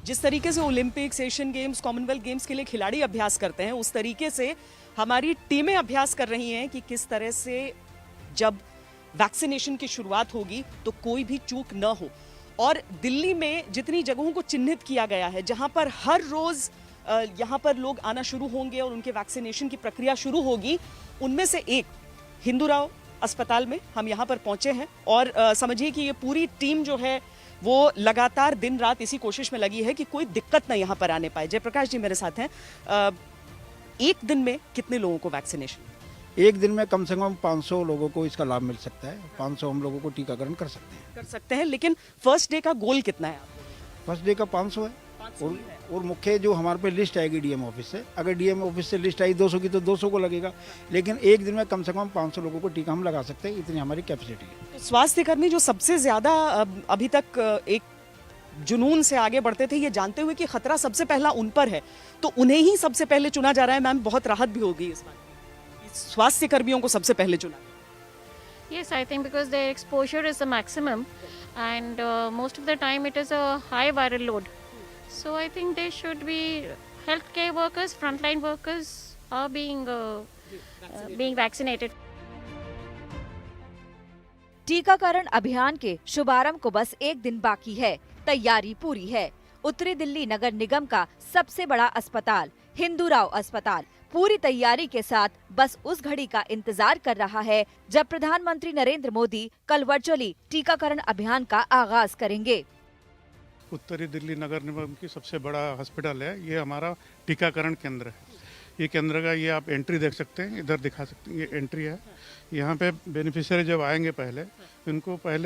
जिस तरीके से Olympics, Asian games, Commonwealth games के लिए खिलाड़ी अभ्यास करते हैं, उस तरीके से हमारी टीमें अभ्यास कर रही हैं कि किस तरह से जब वैक्सीनेशन की शुरुआत होगी तो कोई भी चूक न हो। और दिल्ली में जितनी जगहों को चिन्हित किया गया है, जहां पर हर रोज यहां पर लोग आना शुरू होंगे और उनके वैक्सीनेशन की प्रक्रिया शुरू होगी, उनमें से एक हिंदूराव अस्पताल में हम यहां पर पहुंचे हैं। और समझिए कि ये पूरी टीम जो है वो लगातार दिन रात इसी कोशिश में लगी है कि कोई दिक्कत ना यहां पर आने पाए। जयप्रकाश जी मेरे साथ हैं। एक दिन में कितने लोगों को वैक्सीनेशन? एक दिन में कम से कम 500 लोगों को इसका लाभ मिल सकता है। 500 हम लोगों को टीकाकरण कर सकते हैं। लेकिन फर्स्ट डे का गोल कितना है? फर्स्ट डे का 500 है। और मुख्य जो हमारे पे लिस्ट आएगी डीएम ऑफिस से, अगर डीएम ऑफिस से लिस्ट आई 200 की तो 200 को लगेगा, लेकिन एक दिन में कम से कम 500 लोगों को टीका हम लगा सकते हैं, इतनी हमारी कैपेसिटी है। तो स्वास्थ्य कर्मी जो सबसे ज्यादा अभी तक एक जुनून से आगे बढ़ते थे, ये जानते हुए कि खतरा सबसे पहला उन पर है, तो उन्हें ही सबसे पहले चुना जा रहा है। मैम, बहुत राहत भी होगी इस बात की, स्वास्थ्य कर्मियों को सबसे पहले चुना। Yes, I think because their exposure is the maximum and most of the time it is a high viral load. So I think they should be healthcare workers, frontline workers are being vaccinated. टीकाकरण अभियान के शुभारंभ को बस एक दिन बाकी है। तैयारी पूरी है। उत्तरी दिल्ली नगर निगम का सबसे बड़ा अस्पताल हिंदूराव अस्पताल पूरी तैयारी के साथ बस उस घड़ी का इंतजार कर रहा है जब प्रधानमंत्री नरेंद्र मोदी कल वर्चुअली टीकाकरण अभियान का आगाज करेंगे। उत्तरी दिल्ली नगर निगम की सबसे बड़ा हॉस्पिटल है, ये हमारा टीकाकरण केंद्र है। ये केंद्र का ये आप एंट्री देख सकते हैं, इधर दिखा सकते हैं, ये एंट्री है। यहाँ पे बेनिफिशियरी जब आएंगे पहले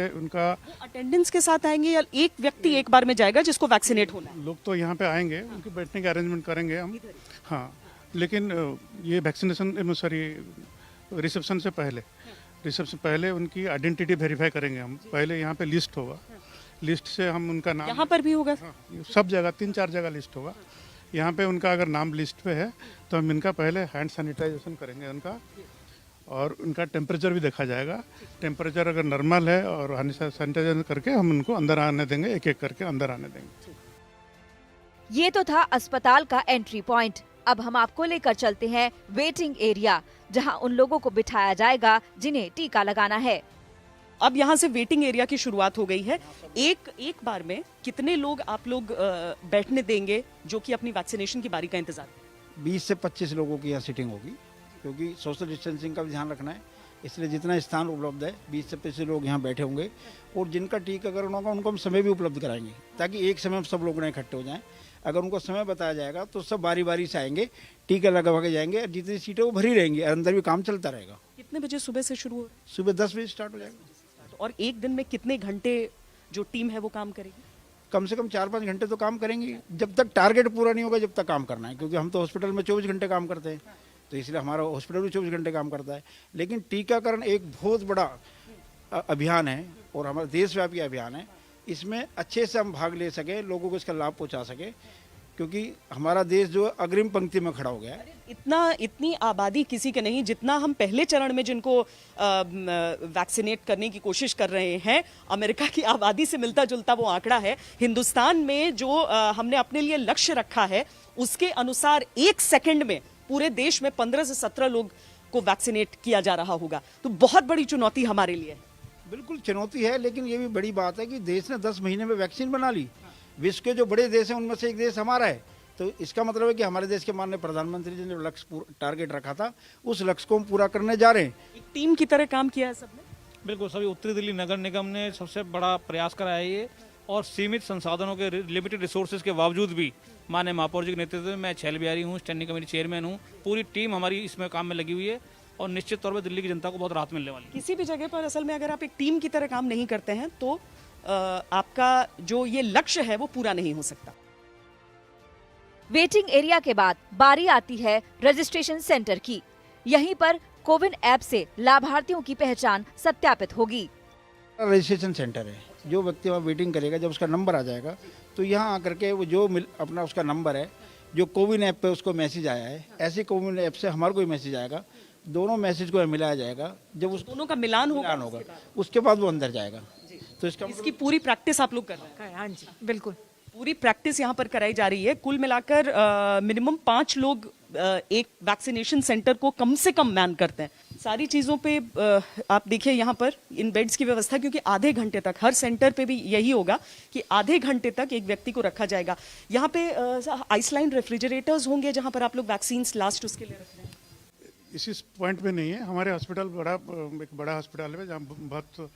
उनका अटेंडेंस के साथ आएंगे या एक व्यक्ति एक बार में जाएगा जिसको वैक्सीनेट होना है? लोग तो यहाँ पे आएंगे, उनके बैठने के अरेंजमेंट करेंगे हम। हाँ, लेकिन ये वैक्सीनेशन रिसेप्शन से पहले उनकी आइडेंटिटी वेरीफाई करेंगे हम। पहले यहाँ पे लिस्ट होगा, लिस्ट से हम उनका नाम, यहाँ पर भी होगा? हाँ, सब जगह 3-4 जगह लिस्ट होगा। यहाँ पे उनका अगर नाम लिस्ट पे है तो हम इनका पहले हैंड सैनिटाइजेशन करेंगे उनका, और उनका टेम्परेचर भी देखा जाएगा। टेम्परेचर अगर नॉर्मल है और सैनिटाइजेशन करके हम उनको अंदर आने देंगे, एक एक करके अंदर आने देंगे। ये तो था अस्पताल का एंट्री पॉइंट। अब हम आपको लेकर चलते हैं वेटिंग एरिया, जहां उन लोगों को बिठाया जाएगा जिन्हें टीका लगाना है। अब यहाँ से वेटिंग एरिया की शुरुआत हो गई है। एक बार में कितने लोग आप लोग बैठने देंगे जो कि अपनी वैक्सीनेशन की बारी का इंतजार? 20 से 25 लोगों की यहाँ सीटिंग होगी, क्योंकि सोशल डिस्टेंसिंग का भी ध्यान रखना है, इसलिए जितना स्थान उपलब्ध है 20 से 25 लोग यहाँ बैठे होंगे। और जिनका टीकाकरण होगा उनको हम समय भी उपलब्ध कराएंगे, ताकि एक समय में सब लोग ना इकट्ठे हो जाएं। अगर उनको समय बताया जाएगा तो सब बारी बारी से आएंगे, टीका लगवा के जाएंगे, और जितनी सीटें वो भरी रहेंगी, अंदर भी काम चलता रहेगा। कितने बजे सुबह से शुरू हो? सुबह 10 बजे स्टार्ट हो जाएगा। और एक दिन में कितने घंटे जो टीम है वो काम करेगी? कम से कम 4-5 घंटे तो काम करेंगी। जब तक टारगेट पूरा नहीं होगा जब तक काम करना है, क्योंकि हम तो हॉस्पिटल में 24 घंटे काम करते हैं, तो इसलिए हमारा हॉस्पिटल भी 24 घंटे काम करता है। लेकिन टीकाकरण एक बहुत बड़ा अभियान है और हमारा देशव्यापी अभियान है। इसमें अच्छे से हम भाग ले सके, लोगों को इसका लाभ पहुँचा सके, क्योंकि हमारा देश जो अग्रिम पंक्ति में खड़ा हो गया है। इतनी आबादी किसी के नहीं, जितना हम पहले चरण में जिनको वैक्सीनेट करने की कोशिश कर रहे हैं, अमेरिका की आबादी से मिलता जुलता वो आंकड़ा है। हिंदुस्तान में जो हमने अपने लिए लक्ष्य रखा है, उसके अनुसार 1 सेकंड में पूरे देश में 15 से 17 लोग को वैक्सीनेट किया जा रहा होगा। तो बहुत बड़ी चुनौती हमारे लिए है। बिल्कुल चुनौती है, लेकिन ये भी बड़ी बात है कि देश ने 10 महीने में वैक्सीन बना ली। विश्व के जो बड़े देश हैं उनमें से एक देश हमारा है, तो इसका मतलब है कि हमारे देश के माननीय प्रधानमंत्री जी ने जो लक्ष्य टारगेट रखा था, उस लक्ष्य को हम पूरा करने जा रहे हैं। एक टीम की तरह काम किया है सबने। बिल्कुल, सभी उत्तरी दिल्ली नगर निगम ने सबसे बड़ा प्रयास करा है ये, और सीमित संसाधनों के, लिमिटेड रिसोर्सेज के बावजूद भी माननीय महापौर जी के नेतृत्व में, मैं छैल बिहारी हूँ, स्टैंडिंग कमेटी चेयरमैन हूँ, पूरी टीम हमारी इसमें काम में लगी हुई है, और निश्चित तौर पर दिल्ली की जनता को बहुत राहत मिलने वाली है। किसी भी जगह पर असल में अगर आप एक टीम की तरह काम नहीं करते हैं तो आपका जो ये लक्ष्य है वो पूरा नहीं हो सकता। वेटिंग एरिया के बाद बारी आती है रजिस्ट्रेशन सेंटर की। यहीं पर कोविन ऐप से लाभार्थियों की पहचान सत्यापित होगी। रजिस्ट्रेशन सेंटर है, जो व्यक्ति वहाँ वेटिंग करेगा, जब उसका नंबर आ जाएगा तो यहाँ आकर के वो जो अपना उसका नंबर है, जो कोविन ऐप पे उसको मैसेज आया है, ऐसे कोविन ऐप से हमारे को मैसेज आएगा, दोनों मैसेज को मिलाया जाएगा। जब उस दोनों का मिलान होगा उसके बाद वो अंदर जाएगा। तो इसकी पूरी प्रैक्टिस आप लोग कर रहे हैं? हाँ जी, बिल्कुल। पूरी प्रैक्टिस यहाँ पर कराई जा रही है। कुल मिलाकर मिनिमम 5 लोग एक वैक्सीनेशन सेंटर को कम से कम मैन करते हैं। सारी चीज़ों पे आप देखिए यहाँ पर इन बेड्स की व्यवस्था, क्योंकि आधे घंटे तक हर सेंटर पे भी यही होगा कि आधे घंटे तक एक व्यक्ति को रखा जाएगा। यहाँ पे आइसलाइन रेफ्रिजरेटर्स होंगे जहाँ पर आप लोग वैक्सीन्स लास्ट उसके लिए रख रहे हैं। इसी पॉइंट पे नहीं है। हमारे हॉस्पिटल एक बड़ा हॉस्पिटल है जहाँ बहुत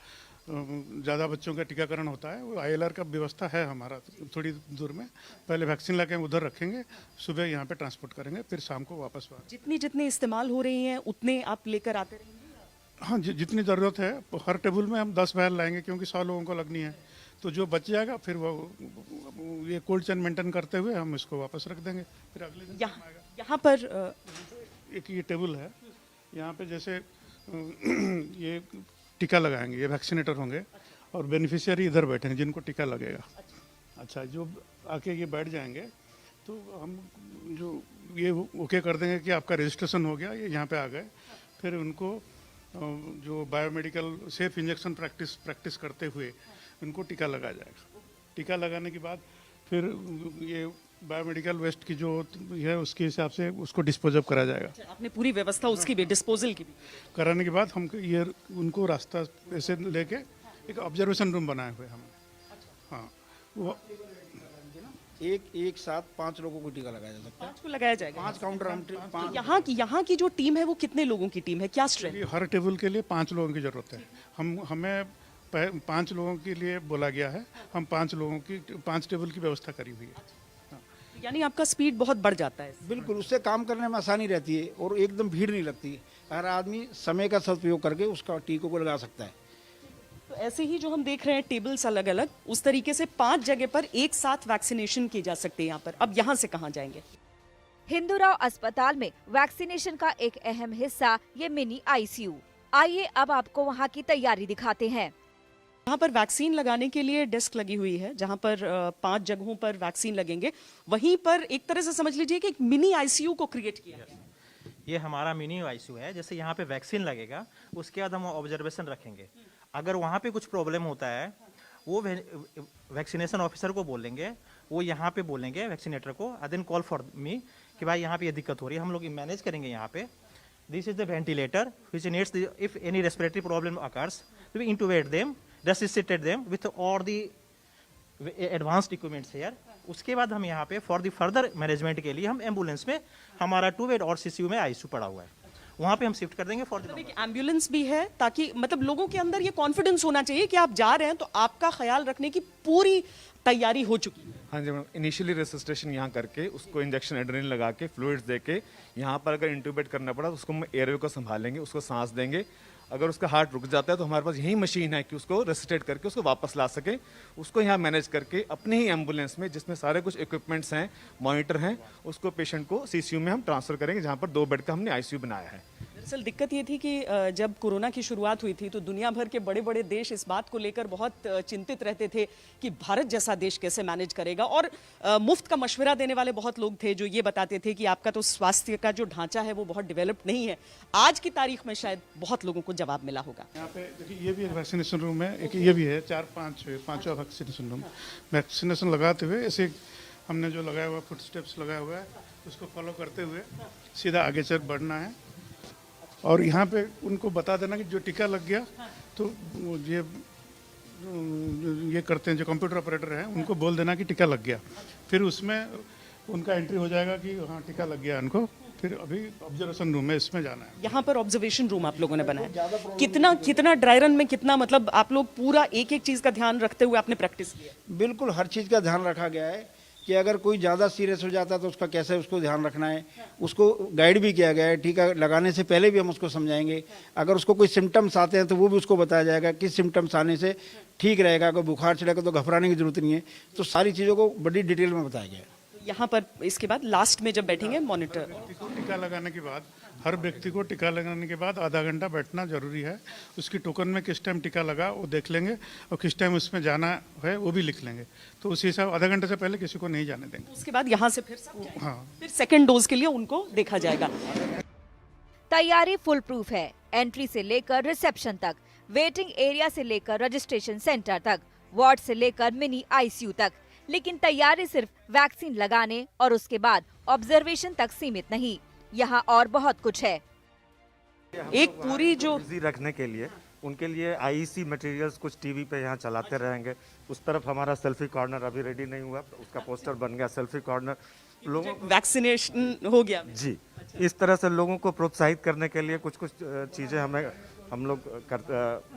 ज़्यादा बच्चों का टीकाकरण होता है। वो ILR का व्यवस्था है हमारा थोड़ी दूर में। पहले वैक्सीन लाके हम उधर रखेंगे, सुबह यहाँ पे ट्रांसपोर्ट करेंगे, फिर शाम को वापस। जितनी इस्तेमाल हो रही हैं उतने आप लेकर आते रहेंगे? हाँ, जितनी ज़रूरत है हर टेबल में हम 10 वायल लाएंगे, क्योंकि 100 लोगों को लगनी है। तो जो बच जाएगा फिर वो ये कोल्ड चेन मेंटेन करते हुए हम इसको वापस रख देंगे, फिर अगले दिन यहाँ पर एक ये टेबल है, यहाँ पे जैसे ये टीका लगाएंगे, ये वैक्सीनेटर होंगे और बेनिफिशियरी इधर बैठेंगे जिनको टीका लगेगा। अच्छा, जो आके ये बैठ जाएंगे तो हम जो ये ओके कर देंगे कि आपका रजिस्ट्रेशन हो गया, ये यहाँ पे आ गए। फिर उनको जो बायोमेडिकल सेफ इंजेक्शन प्रैक्टिस करते हुए उनको टीका लगाया जाएगा। टीका लगाने के बाद फिर ये बायोमेडिकल वेस्ट की जो है उसके हिसाब से उसको डिस्पोज अप करा जाएगा। आपने पूरी व्यवस्था उसकी भी, डिस्पोजल की भी कराने के बाद हम ये उनको रास्ता ऐसे लेके एक ऑब्जर्वेशन रूम बनाए हुए हम। हाँ, वो एक साथ 5 लोगों को टीका लगाया जा सकता है। 5 को लगाया जाएगा। 5 काउंटर हम तो यहाँ की जो टीम है वो कितने लोगों की टीम है, क्या स्ट्रेंथ? हर टेबल के लिए 5 लोगों की जरूरत है। हमें 5 लोगों के लिए बोला गया है। हम 5 टेबल की व्यवस्था करी हुई है। यानी आपका स्पीड बहुत बढ़ जाता है। बिल्कुल, उससे काम करने में आसानी रहती है और एकदम भीड़ नहीं लगती। हर आदमी समय का सदुपयोग करके उसका टीकों को लगा सकता है। तो ऐसे ही जो हम देख रहे हैं टेबल्स अलग अलग, उस तरीके से 5 जगह पर एक साथ वैक्सीनेशन की जा सकते हैं यहाँ पर। अब यहाँ से कहाँ जाएंगे? हिंदूराव अस्पताल में वैक्सीनेशन का एक अहम हिस्सा ये मिनी ICU। आइए अब आपको वहाँ की तैयारी दिखाते हैं। यहाँ पर वैक्सीन लगाने के लिए डेस्क लगी हुई है, जहाँ पर 5 जगहों पर वैक्सीन लगेंगे। वहीं पर एक तरह से समझ लीजिए कि एक मिनी ICU को क्रिएट किया है। ये हमारा मिनी ICU है। जैसे यहाँ पे वैक्सीन लगेगा, उसके बाद हम ऑब्जर्वेशन रखेंगे। अगर वहाँ पे कुछ प्रॉब्लम होता है, वो वैक्सीनेशन ऑफिसर को बोलेंगे, वो यहाँ पे बोलेंगे वैक्सीनेटर को, देन कॉल फॉर मी कि भाई यहाँ पे ये दिक्कत हो रही है, हम लोग मैनेज करेंगे यहाँ पे। This is the ventilator which needs if any respiratory problem occurs, we intubate them, resuscitate them with all the advanced equipments here। उसके बाद हम यहाँ पे फॉर द फर्दर मैनेजमेंट के लिए हम एम्बुलेंस में, हमारा 2 बेड और CCU में ICU पड़ा हुआ है, वहाँ पे हम शिफ्ट कर देंगे फॉर द। एक एम्बुलेंस भी है, ताकि मतलब लोगों के अंदर ये कॉन्फिडेंस होना चाहिए कि आप जा रहे हैं तो आपका ख्याल रखने की पूरी तैयारी हो चुकी है। हाँ जी मैडम, इनिशियली रेसिस्टेशन यहाँ करके उसको इंजेक्शन एड्रेनलिन लगा के फ्लूइड्स दे के यहाँ पर अगर इंट्यूबेट करना पड़ा तो उसको हम एयरवे को संभालेंगे, उसको सांस देंगे। अगर उसका हार्ट रुक जाता है तो हमारे पास यही मशीन है कि उसको रेसिस्टेट करके उसको वापस ला सके। उसको यहाँ मैनेज करके अपने ही एम्बुलेंस में, जिसमें सारे कुछ इक्विपमेंट्स हैं, मॉनिटर हैं, उसको पेशेंट को CCU में हम ट्रांसफर करेंगे, जहाँ पर 2 बेड का हमने ICU बनाया है। दरअसल दिक्कत ये थी कि जब कोरोना की शुरुआत हुई थी तो दुनिया भर के बड़े बड़े देश इस बात को लेकर बहुत चिंतित रहते थे कि भारत जैसा देश कैसे मैनेज करेगा, और मुफ्त का मशवरा देने वाले बहुत लोग थे जो ये बताते थे कि आपका तो स्वास्थ्य का जो ढांचा है वो बहुत डेवलप्ड नहीं है। आज की तारीख में शायद बहुत लोगों को जवाब मिला होगा। यहाँ पे देखिए ये भी एक वैक्सीनेशन रूम है, एक ये भी है, 4-5वां वैक्सीनेशन रूम। वैक्सीनेशन लगाते हुए ऐसे हमने जो लगाया हुआ फुट स्टेप्स लगाया हुआ है, उसको फॉलो करते हुए सीधा आगे चल बढ़ना है। और यहाँ पे उनको बता देना कि जो टीका लग गया तो ये करते हैं जो कंप्यूटर ऑपरेटर हैं, उनको बोल देना कि टीका लग गया। फिर उसमें उनका एंट्री हो जाएगा कि हाँ टीका लग गया उनको। फिर अभी ऑब्जर्वेशन रूम है, इसमें जाना है। यहाँ पर ऑब्जर्वेशन रूम आप लोगों ने बनाया, कितना ड्राई रन में कितना, मतलब आप लोग पूरा एक एक चीज का ध्यान रखते हुए आपने प्रैक्टिस किया? बिल्कुल, हर चीज़ का ध्यान रखा गया है कि अगर कोई ज़्यादा सीरियस हो जाता है तो उसका कैसे उसको ध्यान रखना है, उसको गाइड भी किया गया है। टीका लगाने से पहले भी हम उसको समझाएंगे। अगर उसको कोई सिम्टम्स आते हैं तो वो भी उसको बताया जाएगा किस सिम्टम्स आने से ठीक रहेगा। अगर बुखार चढ़ेगा तो घबराने की जरूरत नहीं है। तो सारी चीज़ों को बड़ी डिटेल में बताया गया है। यहाँ पर इसके बाद लास्ट में जब बैठेंगे मॉनिटर, टीका लगाने के बाद हर व्यक्ति को टीका लगाने के बाद आधा घंटा बैठना जरूरी है। उसकी टोकन में किस टाइम टीका लगा वो देख लेंगे और किस टाइम उसमें जाना है वो भी लिख लेंगे। तो उसी हिसाब आधा घंटे से पहले किसी को नहीं जाने देंगे। उसके बाद यहाँ से फिर हाँ, फिर सेकेंड डोज के लिए उनको देखा जाएगा। तैयारी फुल प्रूफ है। एंट्री से लेकर रिसेप्शन तक, वेटिंग एरिया से लेकर रजिस्ट्रेशन सेंटर तक, वार्ड से लेकर मिनी ICU तक, लेकिन तैयारी सिर्फ वैक्सीन लगाने और उसके बाद ऑब्जर्वेशन तक सीमित नहीं, यहाँ और बहुत कुछ है। एक पूरी जो बिजी रखने के लिए उनके लिए आईईसी मटेरियल्स कुछ टीवी पे यहाँ चलाते रहेंगे। उस तरफ हमारा सेल्फी कॉर्नर अभी रेडी नहीं हुआ, उसका पोस्टर बन गया सेल्फी कॉर्नर। लोगों को वैक्सीनेशन हो गया जी इस तरह से लोगों को प्रोत्साहित करने के लिए कुछ कुछ चीज़ें हम लोग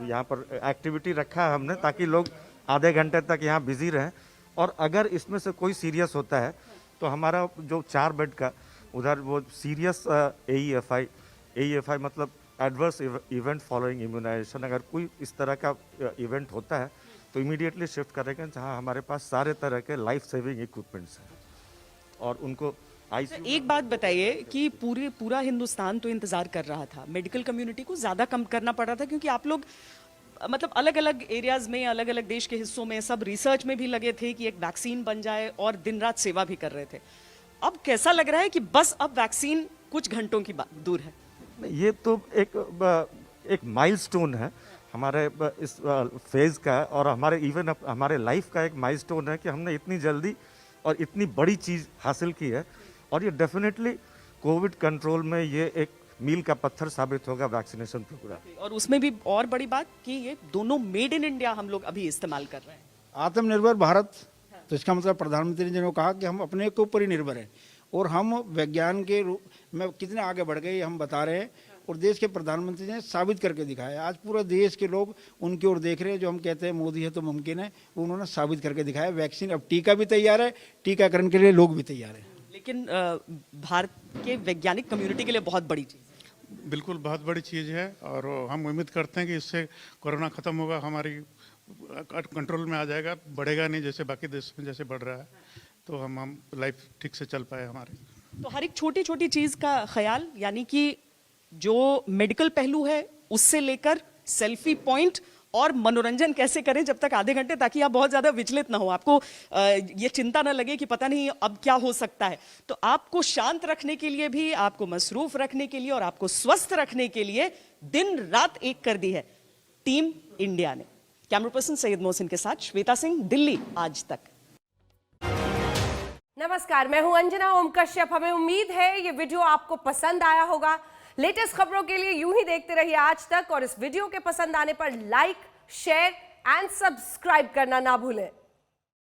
यहाँ पर एक्टिविटी रखा है हमने, ताकि लोग आधे घंटे तक यहाँ बिजी रहें। और अगर इसमें से कोई सीरियस होता है तो हमारा जो 4 बेड का उधर वो सीरियस AEFI मतलब एडवर्स इवेंट फॉलोइंग इम्यूनाइजेशन, अगर कोई इस तरह का इवेंट होता है तो इमीडिएटली शिफ्ट करेंगे जहाँ हमारे पास सारे तरह के लाइफ सेविंग इक्विपमेंट्स हैं और उनको एक बात बताइए कि पूरा हिंदुस्तान तो इंतजार कर रहा था, मेडिकल कम्युनिटी को ज्यादा कम करना पड़ रहा था, क्योंकि आप लोग मतलब अलग अलग एरियाज में, अलग अलग देश के हिस्सों में सब रिसर्च में भी लगे थे कि एक वैक्सीन बन जाए और दिन रात सेवा भी कर रहे थे। अब कैसा लग रहा है कि बस अब वैक्सीन कुछ घंटों की दूर है? ये तो एक माइलस्टोन है हमारे इस फेज का, और हमारे लाइफ का एक माइलस्टोन है कि हमने इतनी जल्दी और इतनी बड़ी चीज़ हासिल की है। और ये डेफिनेटली कोविड कंट्रोल में ये एक मील का पत्थर साबित होगा वैक्सीनेशन प्रोग्राम। और उसमें भी और बड़ी बात कि ये दोनों मेड इन इंडिया हम लोग अभी इस्तेमाल कर रहे हैं। आत्मनिर्भर भारत, तो इसका मतलब प्रधानमंत्री जी ने कहा कि हम अपने के ऊपर ही निर्भर हैं और हम विज्ञान के रूप में कितने आगे बढ़ गए हम बता रहे हैं, और देश के प्रधानमंत्री ने साबित करके दिखाया। आज पूरा देश के लोग उनकी ओर देख रहे हैं। जो हम कहते हैं मोदी है तो मुमकिन है, वो उन्होंने साबित करके दिखाया। वैक्सीन, अब टीका भी तैयार है, टीकाकरण के लिए लोग भी तैयार हैं। लेकिन भारत के वैज्ञानिक कम्युनिटी के लिए बहुत बड़ी चीज़, बिल्कुल बहुत बड़ी चीज़ है, और हम उम्मीद करते हैं कि इससे कोरोना ख़त्म होगा, हमारी कंट्रोल में आ जाएगा, बढ़ेगा नहीं जैसे बाकी देश में जैसे बढ़ रहा है, तो हम लाइफ ठीक से चल पाए हमारी। तो हर एक छोटी छोटी चीज़ का ख्याल, यानी कि जो मेडिकल पहलू है उससे लेकर सेल्फी पॉइंट और मनोरंजन कैसे करें जब तक आधे घंटे, ताकि आप बहुत ज़्यादा विचलित ना हो, आपको ये चिंता ना लगे कि पता नहीं अब क्या हो सकता है। तो आपको शांत रखने के लिए भी, आपको मसरूफ रखने के लिए और आपको स्वस्थ रखने के लिए दिन रात एक कर दी है टीम इंडिया ने। कैमरा पर्सन सैयद मोहसिन के साथ श्वेता सिंह, दिल्ली आज तक। नमस्कार, मैं हूं अंजना ओम कश्यप। हमें उम्मीद है ये वीडियो आपको पसंद आया होगा। लेटेस्ट खबरों के लिए यूं ही देखते रहिए आज तक, और इस वीडियो के पसंद आने पर लाइक, शेयर एंड सब्सक्राइब करना ना भूलें।